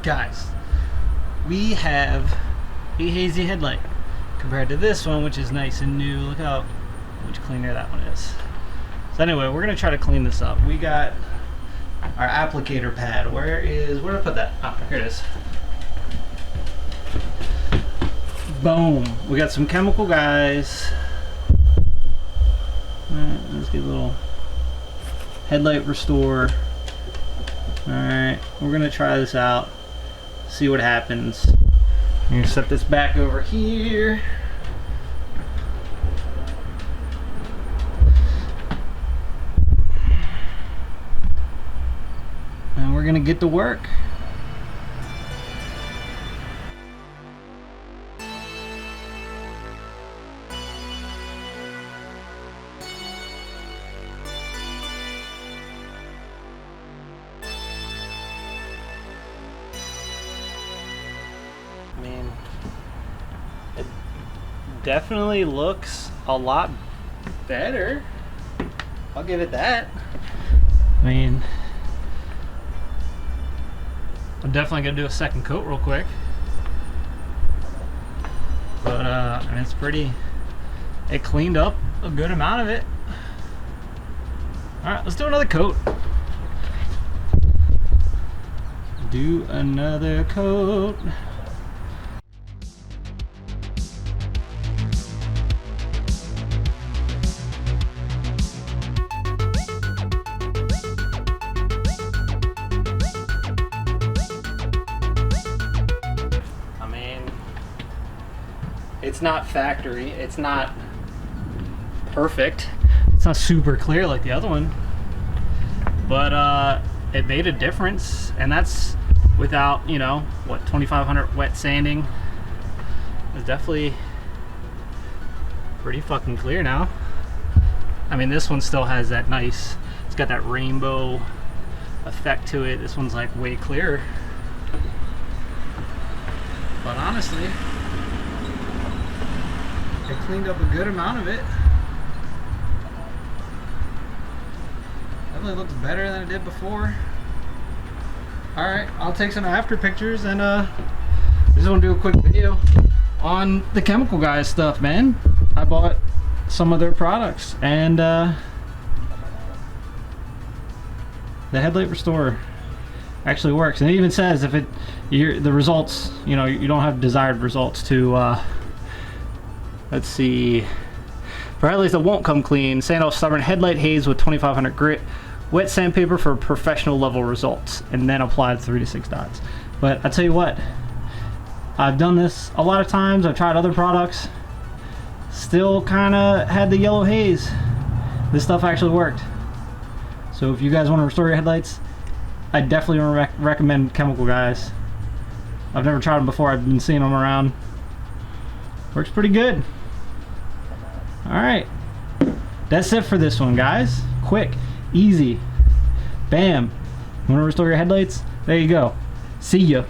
Guys, we have a hazy headlight compared to this one, which is nice and new. Look how much cleaner that one is. So anyway, we're gonna try to clean this up. We got our applicator pad. Where did I put that? Oh, here it is. Boom. We got some chemical, guys. Alright, let's get a little headlight restore. Alright, we're gonna try this out, see what happens. I'm gonna set this back over here. And we're gonna get to work. I mean, it definitely looks a lot better. I'll give it that. I mean, I'm definitely gonna do a second coat real quick. But I mean, it's pretty, it cleaned up a good amount of it. Alright, let's do another coat. Do another coat. It's not factory, it's not perfect, it's not super clear like the other one, but it made a difference, and that's without, you know, what, 2500 wet sanding. It's definitely pretty fucking clear now. I mean, this one still has that nice, it's got that rainbow effect to it. This one's like way clearer, but honestly, I cleaned up a good amount of it. Definitely looks better than it did before. Alright, I'll take some after pictures, and I just want to do a quick video on the Chemical Guys stuff, man. I bought some of their products, and the headlight restore actually works. And it even says if the results, you know, you don't have desired results to let's see. For headlights that won't come clean, sand off stubborn headlight haze with 2500 grit, wet sandpaper for professional level results, and then apply 3 to 6 dots. But I tell you what, I've done this a lot of times. I've tried other products, still kind of had the yellow haze. This stuff actually worked. So if you guys want to restore your headlights, I definitely recommend Chemical Guys. I've never tried them before. I've been seeing them around. Works pretty good. Alright, that's it for this one, guys. Quick, easy, bam. You want to restore your headlights? There you go. See ya.